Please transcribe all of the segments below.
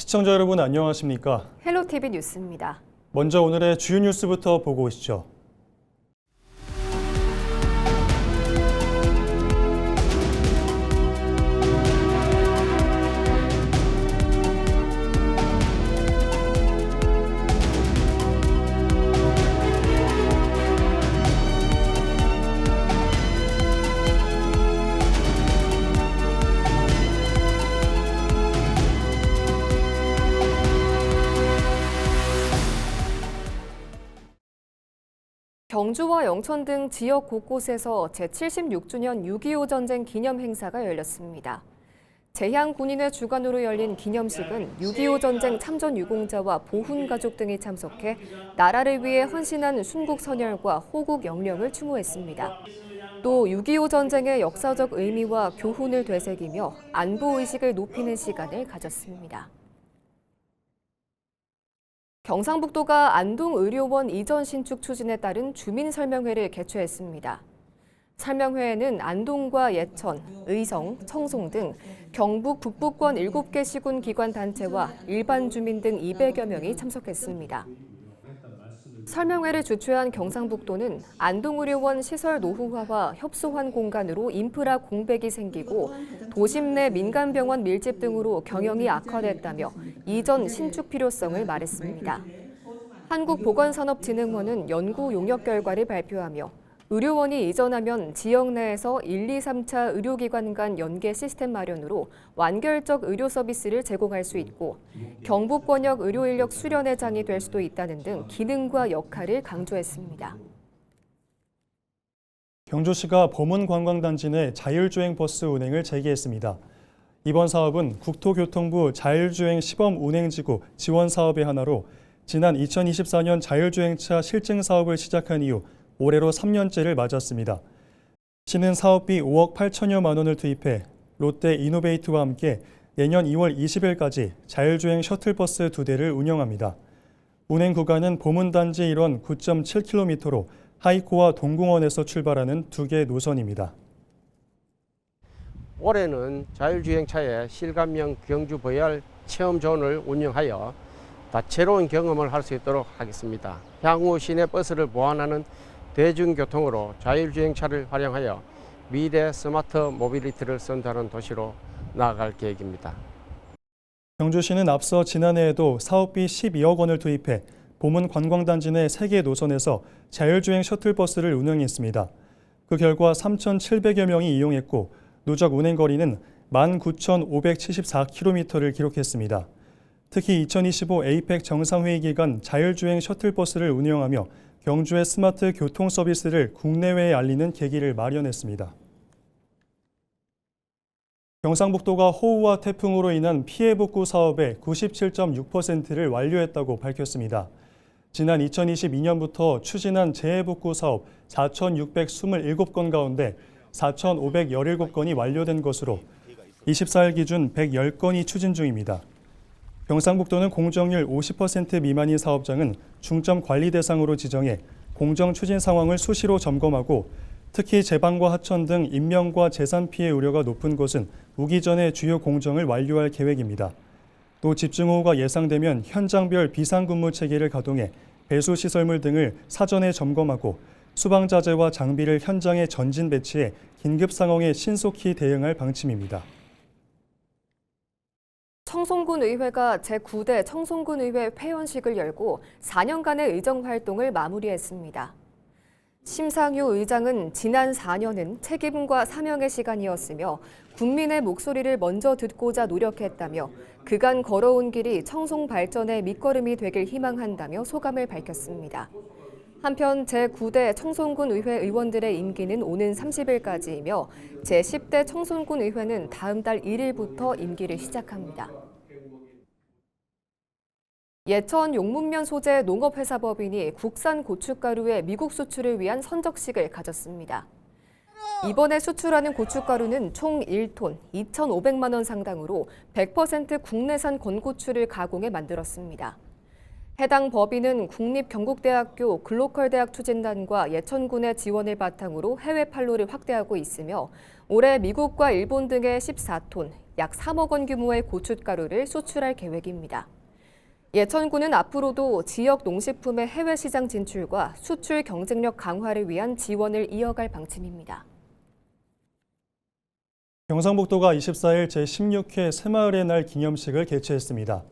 시청자 여러분 안녕하십니까? 헬로티비 뉴스입니다. 먼저 오늘의 주요 뉴스부터 보고 오시죠. 경주와 영천 등 지역 곳곳에서 제76주년 6.25 전쟁 기념 행사가 열렸습니다. 재향군인회 주관으로 열린 기념식은 6.25 전쟁 참전 유공자와 보훈 가족 등이 참석해 나라를 위해 헌신한 순국 선열과 호국 영령을 추모했습니다. 또 6.25 전쟁의 역사적 의미와 교훈을 되새기며 안보 의식을 높이는 시간을 가졌습니다. 경상북도가 안동의료원 이전 신축 추진에 따른 주민설명회를 개최했습니다. 설명회에는 안동과 예천, 의성, 청송 등 경북 북부권 7개 시군 기관 단체와 일반 주민 등 200여 명이 참석했습니다. 설명회를 주최한 경상북도는 안동의료원 시설 노후화와 협소한 공간으로 인프라 공백이 생기고 도심 내 민간병원 밀집 등으로 경영이 악화됐다며 이전 신축 필요성을 말했습니다. 한국보건산업진흥원은 연구 용역 결과를 발표하며 의료원이 이전하면 지역 내에서 1, 2, 3차 의료기관 간 연계 시스템 마련으로 완결적 의료 서비스를 제공할 수 있고 경북권역 의료인력 수련의 장이 될 수도 있다는 등 기능과 역할을 강조했습니다. 경주시가 범은관광단지 내 자율주행 버스 운행을 재개했습니다. 이번 사업은 국토교통부 자율주행 시범 운행지구 지원 사업의 하나로 지난 2024년 자율주행차 실증 사업을 시작한 이후 올해로 3년째를 맞았습니다. 시는 사업비 5억 8천여만 원을 투입해 롯데 이노베이트와 함께 내년 2월 20일까지 자율주행 셔틀버스 2대를 운영합니다. 운행 구간은 보문단지 일원 9.7km로 하이코와 동궁원에서 출발하는 2개 노선입니다. 올해는 자율주행차의 실감형 경주 VR 체험존을 운영하여 다채로운 경험을 할 수 있도록 하겠습니다. 향후 시내 버스를 보완하는 대중교통으로 자율주행차를 활용하여 미래 스마트 모빌리티를 선도하는 도시로 나아갈 계획입니다. 경주시는 앞서 지난해에도 사업비 12억 원을 투입해 보문관광단지 내 3개 노선에서 자율주행 셔틀버스를 운영했습니다. 그 결과 3,700여 명이 이용했고 누적 운행거리는 19,574km를 기록했습니다. 특히 2025 에이펙 정상회의 기간 자율주행 셔틀버스를 운영하며 경주의 스마트 교통 서비스를 국내외에 알리는 계기를 마련했습니다. 경상북도가 호우와 태풍으로 인한 피해 복구 사업의 97.6%를 완료했다고 밝혔습니다. 지난 2022년부터 추진한 재해복구 사업 4,627건 가운데 4,517건이 완료된 것으로 24일 기준 110건이 추진 중입니다. 경상북도는 공정률 50% 미만인 사업장은 중점 관리 대상으로 지정해 공정 추진 상황을 수시로 점검하고 특히 제방과 하천 등 인명과 재산 피해 우려가 높은 곳은 우기 전에 주요 공정을 완료할 계획입니다. 또 집중호우가 예상되면 현장별 비상근무 체계를 가동해 배수시설물 등을 사전에 점검하고 수방자재와 장비를 현장에 전진 배치해 긴급 상황에 신속히 대응할 방침입니다. 청송군 의회가 제9대 청송군 의회 회원식을 열고 4년간의 의정 활동을 마무리했습니다. 심상효 의장은 지난 4년은 책임과 사명의 시간이었으며 국민의 목소리를 먼저 듣고자 노력했다며 그간 걸어온 길이 청송 발전의 밑거름이 되길 희망한다며 소감을 밝혔습니다. 한편 제9대 청송군 의회 의원들의 임기는 오는 30일까지이며 제10대 청송군 의회는 다음 달 1일부터 임기를 시작합니다. 예천 용문면 소재 농업회사법인이 국산 고춧가루의 미국 수출을 위한 선적식을 가졌습니다. 이번에 수출하는 고춧가루는 총 1톤 2,500만 원 상당으로 100% 국내산 건고추를 가공해 만들었습니다. 해당 법인은 국립경북대학교 글로컬대학 추진단과 예천군의 지원을 바탕으로 해외 판로를 확대하고 있으며 올해 미국과 일본 등의 14톤, 약 3억 원 규모의 고춧가루를 수출할 계획입니다. 예천군은 앞으로도 지역 농식품의 해외 시장 진출과 수출 경쟁력 강화를 위한 지원을 이어갈 방침입니다. 경상북도가 24일 제16회 새마을의 날 기념식을 개최했습니다.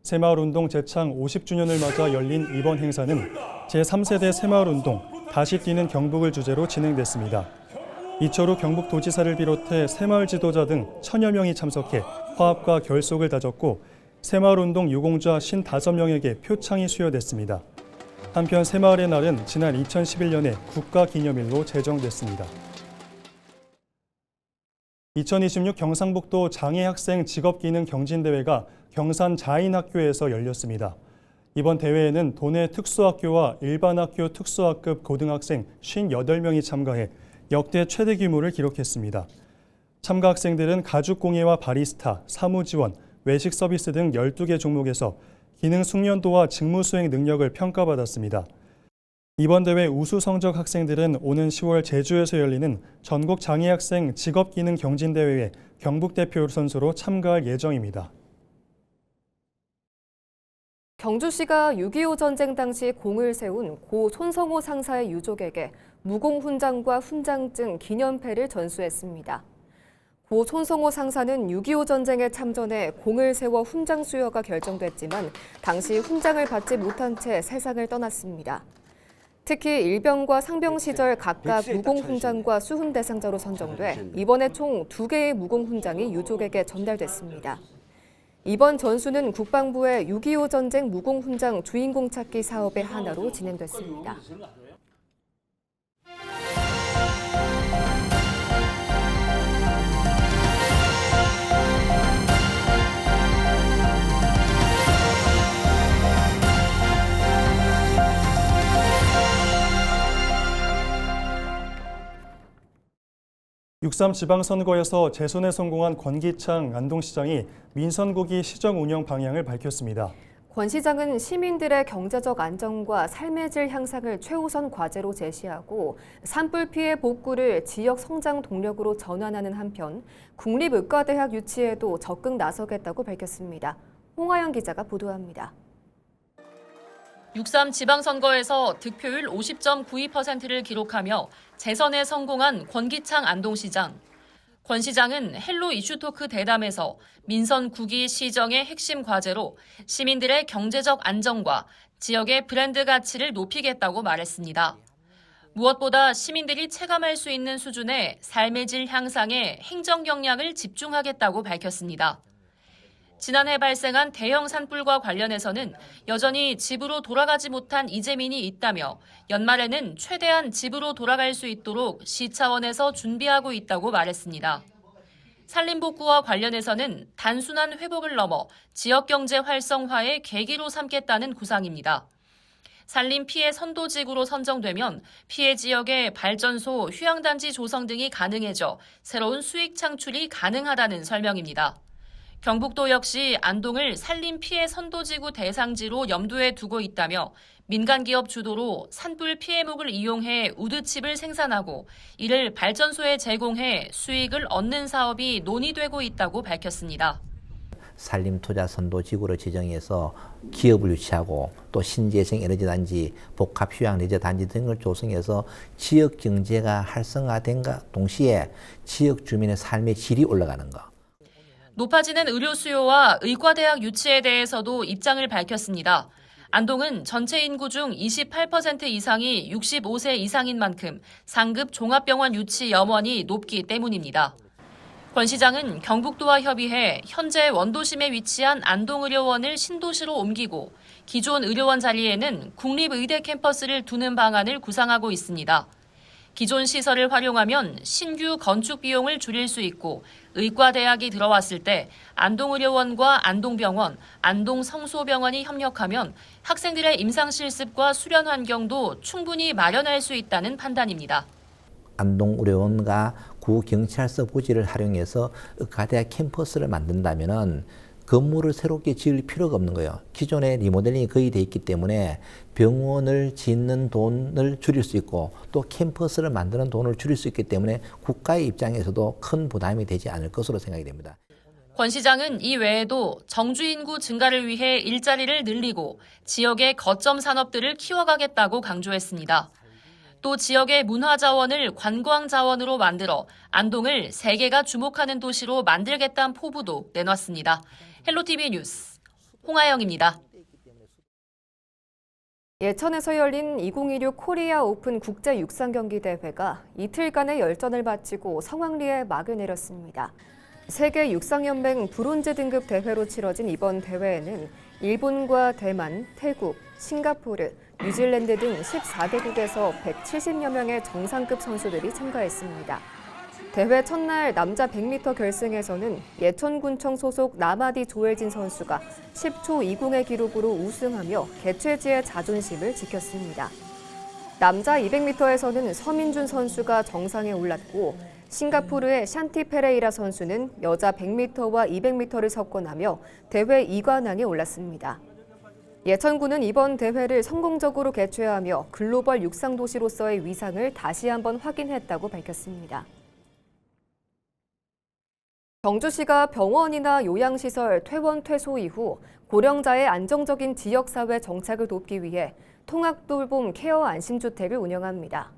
새마을운동 제창 50주년을 맞아 열린 이번 행사는 제3세대 새마을운동 다시 뛰는 경북을 주제로 진행됐습니다. 이철우 경북도지사를 비롯해 새마을 지도자 등 1000여 명이 참석해 화합과 결속을 다졌고 새마을운동 유공자 55명에게 표창이 수여됐습니다. 한편 새마을의 날은 지난 2011년에 국가기념일로 제정됐습니다. 2026 경상북도 장애학생 직업기능 경진대회가 경산 자인학교에서 열렸습니다. 이번 대회에는 도내 특수학교와 일반학교 특수학급 고등학생 58명이 참가해 역대 최대 규모를 기록했습니다. 참가 학생들은 가죽공예와 바리스타, 사무지원, 외식 서비스 등 12개 종목에서 기능 숙련도와 직무 수행 능력을 평가받았습니다. 이번 대회 우수 성적 학생들은 오는 10월 제주에서 열리는 전국 장애학생 직업기능 경진대회에 경북 대표 선수로 참가할 예정입니다. 경주시가 6.25 전쟁 당시 공을 세운 고 손성호 상사의 유족에게 무공훈장과 훈장증 기념패를 전수했습니다. 고 손성호 상사는 6.25 전쟁에 참전해 공을 세워 훈장 수여가 결정됐지만 당시 훈장을 받지 못한 채 세상을 떠났습니다. 특히 일병과 상병 시절 각각 무공훈장과 수훈 대상자로 선정돼 이번에 총 2개의 무공훈장이 유족에게 전달됐습니다. 이번 전수는 국방부의 6.25 전쟁 무공훈장 주인공 찾기 사업의 하나로 진행됐습니다. (6.3) 지방선거에서 재선에 성공한 권기창 안동시장이 민선구기 시정 운영 방향을 밝혔습니다. 권 시장은 시민들의 경제적 안정과 삶의 질 향상을 최우선 과제로 제시하고 산불 피해 복구를 지역 성장 동력으로 전환하는 한편 국립의과대학 유치에도 적극 나서겠다고 밝혔습니다. 홍하영 기자가 보도합니다. 6.3 지방선거에서 득표율 50.92%를 기록하며 재선에 성공한 권기창 안동시장. 권 시장은 헬로 이슈토크 대담에서 민선 9기 시정의 핵심 과제로 시민들의 경제적 안정과 지역의 브랜드 가치를 높이겠다고 말했습니다. 무엇보다 시민들이 체감할 수 있는 수준의 삶의 질 향상에 행정 경략을 집중하겠다고 밝혔습니다. 지난해 발생한 대형 산불과 관련해서는 여전히 집으로 돌아가지 못한 이재민이 있다며 연말에는 최대한 집으로 돌아갈 수 있도록 시 차원에서 준비하고 있다고 말했습니다. 산림복구와 관련해서는 단순한 회복을 넘어 지역경제 활성화의 계기로 삼겠다는 구상입니다. 산림 피해 선도지구로 선정되면 피해 지역의 발전소, 휴양단지 조성 등이 가능해져 새로운 수익 창출이 가능하다는 설명입니다. 경북도 역시 안동을 산림 피해 선도지구 대상지로 염두에 두고 있다며 민간기업 주도로 산불 피해목을 이용해 우드칩을 생산하고 이를 발전소에 제공해 수익을 얻는 사업이 논의되고 있다고 밝혔습니다. 산림투자 선도지구로 지정해서 기업을 유치하고 또 신재생 에너지단지, 복합휴양레저단지 등을 조성해서 지역 경제가 활성화된과 동시에 지역 주민의 삶의 질이 올라가는 것. 높아지는 의료 수요와 의과대학 유치에 대해서도 입장을 밝혔습니다. 안동은 전체 인구 중 28% 이상이 65세 이상인 만큼 상급 종합병원 유치 염원이 높기 때문입니다. 권 시장은 경북도와 협의해 현재 원도심에 위치한 안동의료원을 신도시로 옮기고 기존 의료원 자리에는 국립의대 캠퍼스를 두는 방안을 구상하고 있습니다. 기존 시설을 활용하면 신규 건축 비용을 줄일 수 있고 의과대학이 들어왔을 때 안동의료원과 안동병원, 안동성소병원이 협력하면 학생들의 임상실습과 수련 환경도 충분히 마련할 수 있다는 판단입니다. 안동의료원과 구경찰서 부지를 활용해서 의과대학 캠퍼스를 만든다면 건물을 새롭게 지을 필요가 없는 거예요. 기존에 리모델링이 거의 돼 있기 때문에 병원을 짓는 돈을 줄일 수 있고 또 캠퍼스를 만드는 돈을 줄일 수 있기 때문에 국가의 입장에서도 큰 부담이 되지 않을 것으로 생각이 됩니다. 권 시장은 이 외에도 정주 인구 증가를 위해 일자리를 늘리고 지역의 거점 산업들을 키워가겠다고 강조했습니다. 또 지역의 문화자원을 관광자원으로 만들어 안동을 세계가 주목하는 도시로 만들겠다는 포부도 내놨습니다. 헬로티비 뉴스 홍아영입니다. 예천에서 열린 2016 코리아 오픈 국제 육상 경기 대회가 이틀간의 열전을 마치고 성황리에 막을 내렸습니다. 세계 육상연맹 브론즈 등급 대회로 치러진 이번 대회에는 일본과 대만, 태국, 싱가포르, 뉴질랜드 등 14개국에서 170여 명의 정상급 선수들이 참가했습니다. 대회 첫날 남자 100m 결승에서는 예천군청 소속 남아디 조엘진 선수가 10초 20의 기록으로 우승하며 개최지의 자존심을 지켰습니다. 남자 200m에서는 서민준 선수가 정상에 올랐고 싱가포르의 샨티 페레이라 선수는 여자 100m와 200m를 석권하며 대회 2관왕에 올랐습니다. 예천군은 이번 대회를 성공적으로 개최하며 글로벌 육상도시로서의 위상을 다시 한번 확인했다고 밝혔습니다. 경주시가 병원이나 요양시설 퇴원 퇴소 이후 고령자의 안정적인 지역사회 정착을 돕기 위해 통학돌봄 케어 안심주택을 운영합니다.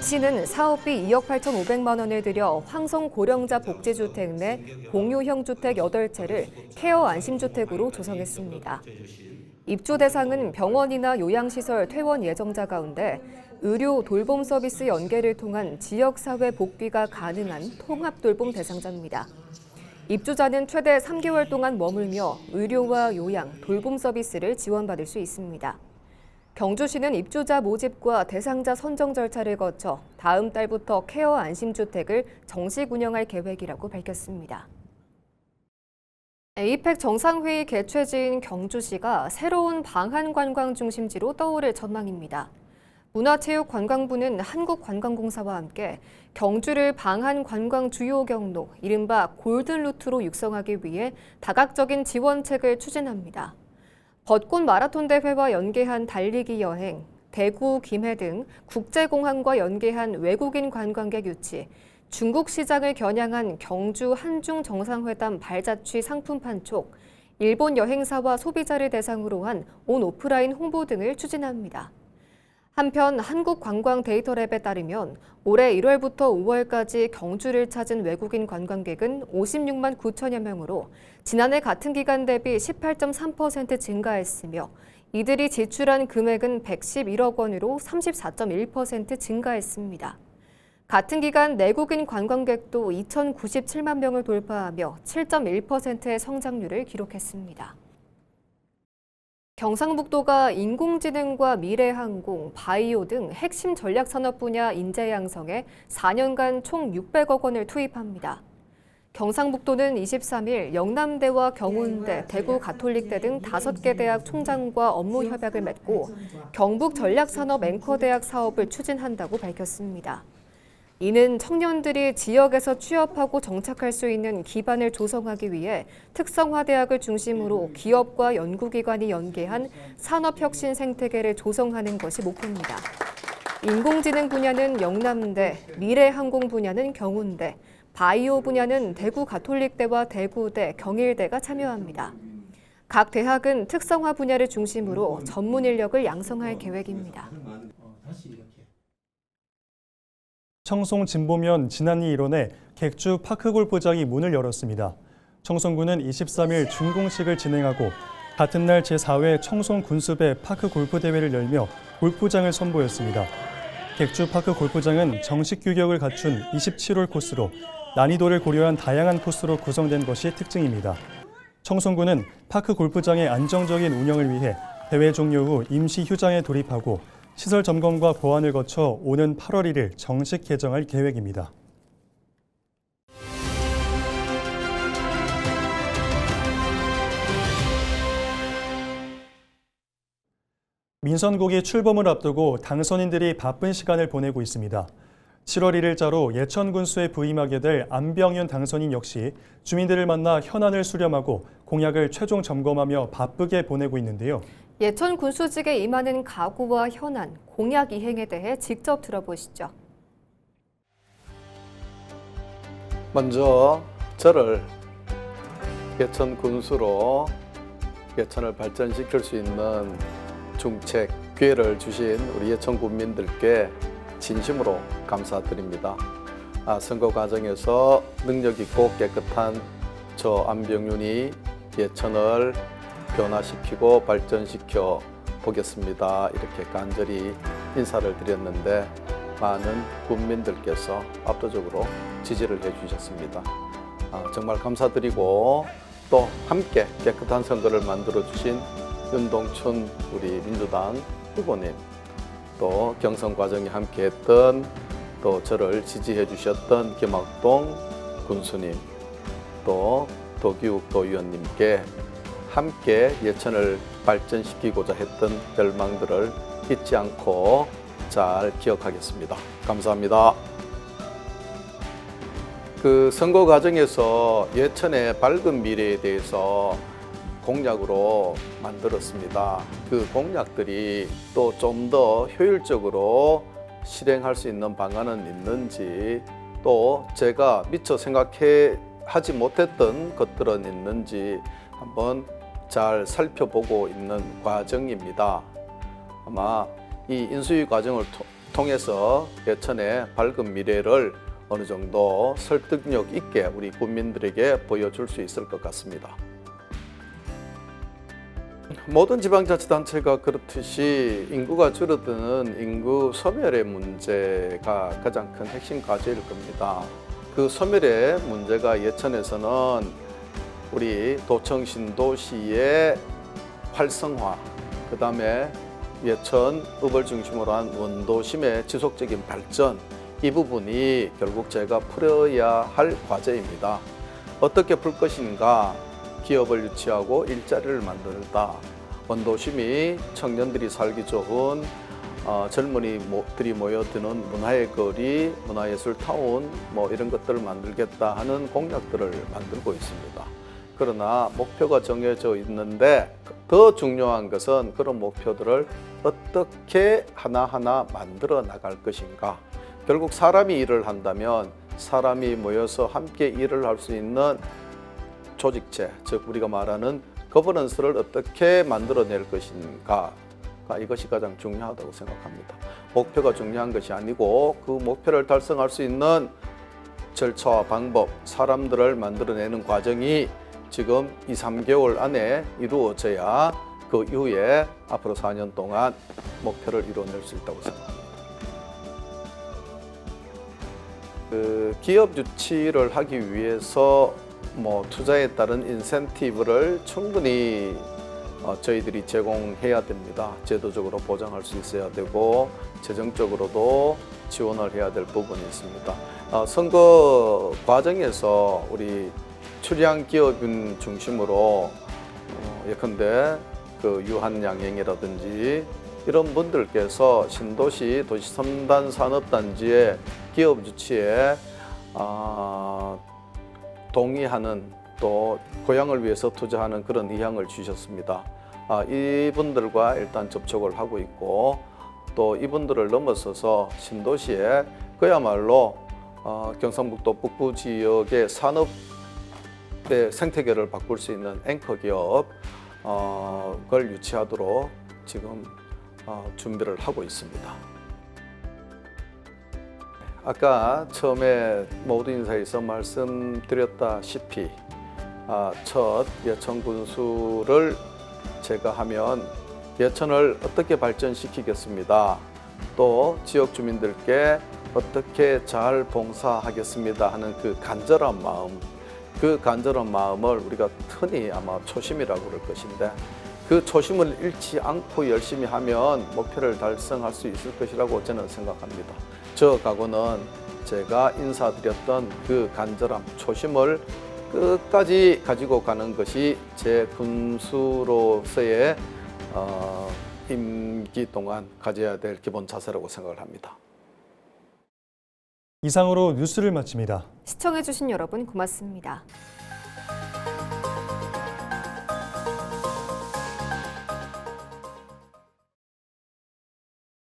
시는 사업비 2억 8,500만 원을 들여 황성 고령자 복지주택 내 공유형 주택 8채를 케어 안심주택으로 조성했습니다. 입주 대상은 병원이나 요양시설 퇴원 예정자 가운데 의료 돌봄 서비스 연계를 통한 지역사회 복귀가 가능한 통합돌봄 대상자입니다. 입주자는 최대 3개월 동안 머물며 의료와 요양, 돌봄 서비스를 지원받을 수 있습니다. 경주시는 입주자 모집과 대상자 선정 절차를 거쳐 다음 달부터 케어 안심주택을 정식 운영할 계획이라고 밝혔습니다. 에이펙 정상회의 개최지인 경주시가 새로운 방한관광 중심지로 떠오를 전망입니다. 문화체육관광부는 한국관광공사와 함께 경주를 방한관광 주요 경로, 이른바 골든루트로 육성하기 위해 다각적인 지원책을 추진합니다. 벚꽃 마라톤 대회와 연계한 달리기 여행, 대구, 김해 등 국제공항과 연계한 외국인 관광객 유치, 중국 시장을 겨냥한 경주 한중 정상회담 발자취 상품 판촉, 일본 여행사와 소비자를 대상으로 한 온 오프라인 홍보 등을 추진합니다. 한편 한국관광데이터랩에 따르면 올해 1월부터 5월까지 경주를 찾은 외국인 관광객은 56만 9천여 명으로 지난해 같은 기간 대비 18.3% 증가했으며 이들이 지출한 금액은 111억 원으로 34.1% 증가했습니다. 같은 기간 내국인 관광객도 2,097만 명을 돌파하며 7.1%의 성장률을 기록했습니다. 경상북도가 인공지능과 미래항공, 바이오 등 핵심 전략산업 분야 인재 양성에 4년간 총 600억 원을 투입합니다. 경상북도는 23일 영남대와 경운대, 대구가톨릭대 등 5개 대학 총장과 업무 협약을 맺고 경북 전략산업 앵커대학 사업을 추진한다고 밝혔습니다. 이는 청년들이 지역에서 취업하고 정착할 수 있는 기반을 조성하기 위해 특성화 대학을 중심으로 기업과 연구기관이 연계한 산업혁신 생태계를 조성하는 것이 목표입니다. 인공지능 분야는 영남대, 미래항공 분야는 경운대, 바이오 분야는 대구가톨릭대와 대구대, 경일대가 참여합니다. 각 대학은 특성화 분야를 중심으로 전문 인력을 양성할 계획입니다. 청송 진보면 지난이 일원에 객주 파크골프장이 문을 열었습니다. 청송군은 23일 준공식을 진행하고 같은 날 제4회 청송 군수배 파크골프대회를 열며 골프장을 선보였습니다. 객주 파크골프장은 정식 규격을 갖춘 27홀 코스로 난이도를 고려한 다양한 코스로 구성된 것이 특징입니다. 청송군은 파크골프장의 안정적인 운영을 위해 대회 종료 후 임시 휴장에 돌입하고 시설 점검과 보완을 거쳐 오는 8월 1일 정식 개장할 계획입니다. 민선곡이 출범을 앞두고 당선인들이 바쁜 시간을 보내고 있습니다. 7월 1일자로 예천군수에 부임하게 될 안병윤 당선인 역시 주민들을 만나 현안을 수렴하고 공약을 최종 점검하며 바쁘게 보내고 있는데요. 예천 군수직에 임하는 각오와 현안, 공약 이행에 대해 직접 들어보시죠. 먼저 저를 예천 군수로 예천을 발전시킬 수 있는 중책 기회를 주신 우리 예천 군민들께 진심으로 감사드립니다. 선거 과정에서 능력 있고 깨끗한 저 안병윤이 예천을 변화시키고 발전시켜 보겠습니다. 이렇게 간절히 인사를 드렸는데 많은 국민들께서 압도적으로 지지를 해주셨습니다. 정말 감사드리고 또 함께 깨끗한 선거를 만들어주신 윤동춘 우리 민주당 후보님, 또 경선 과정에 함께했던 또 저를 지지해 주셨던 김학동 군수님, 또 도기욱 도의원님께 함께 예천을 발전시키고자 했던 열망들을 잊지 않고 잘 기억하겠습니다. 감사합니다. 그 선거 과정에서 예천의 밝은 미래에 대해서 공약으로 만들었습니다. 그 공약들이 또 좀 더 효율적으로 실행할 수 있는 방안은 있는지, 또 제가 미처 생각하지 못했던 것들은 있는지 한번 잘 살펴보고 있는 과정입니다. 아마 이 인수위 과정을 통해서 예천의 밝은 미래를 어느 정도 설득력 있게 우리 국민들에게 보여줄 수 있을 것 같습니다. 모든 지방자치단체가 그렇듯이 인구가 줄어드는 인구 소멸의 문제가 가장 큰 핵심 과제일 겁니다. 그 소멸의 문제가 예천에서는 우리 도청 신도시의 활성화, 그 다음에 예천읍을 중심으로 한 원도심의 지속적인 발전, 이 부분이 결국 제가 풀어야 할 과제입니다. 어떻게 풀 것인가? 기업을 유치하고 일자리를 만들다. 원도심이 청년들이 살기 좋은 젊은이들이 모여드는 문화의 거리, 문화예술타운 이런 것들을 만들겠다 하는 공약들을 만들고 있습니다. 그러나 목표가 정해져 있는데 더 중요한 것은 그런 목표들을 어떻게 하나하나 만들어 나갈 것인가. 결국 사람이 일을 한다면 사람이 모여서 함께 일을 할 수 있는 조직체, 즉 우리가 말하는 거버넌스를 어떻게 만들어낼 것인가, 이것이 가장 중요하다고 생각합니다. 목표가 중요한 것이 아니고 그 목표를 달성할 수 있는 절차와 방법, 사람들을 만들어내는 과정이 지금 2-3개월 안에 이루어져야 그 이후에 앞으로 4년 동안 목표를 이루어낼 수 있다고 생각합니다. 그 기업 유치를 하기 위해서 투자에 따른 인센티브를 충분히 저희들이 제공해야 됩니다. 제도적으로 보장할 수 있어야 되고 재정적으로도 지원을 해야 될 부분이 있습니다. 선거 과정에서 우리 출향 기업인 중심으로 예컨대 그 유한양행이라든지 이런 분들께서 신도시 도시 3단 산업단지의 기업 유치에 동의하는, 또 고향을 위해서 투자하는 그런 의향을 주셨습니다. 이분들과 일단 접촉을 하고 있고, 또 이분들을 넘어서서 신도시에 그야말로 경상북도 북부 지역의 산업의 생태계를 바꿀 수 있는 앵커 기업을 유치하도록 지금 준비를 하고 있습니다. 아까 처음에 모두 인사에서 말씀드렸다시피 첫 예천 군수를 제가 하면 예천을 어떻게 발전시키겠습니다. 또 지역 주민들께 어떻게 잘 봉사하겠습니다 하는 그 간절한 마음, 그 간절한 마음을 우리가 흔히 아마 초심이라고 그럴 것인데, 그 초심을 잃지 않고 열심히 하면 목표를 달성할 수 있을 것이라고 저는 생각합니다. 저 각오는 제가 인사드렸던 그 간절함, 초심을 끝까지 가지고 가는 것이 제 군수로서의 임기 동안 가져야 될 기본 자세라고 생각을 합니다. 이상으로 뉴스를 마칩니다. 시청해주신 여러분 고맙습니다.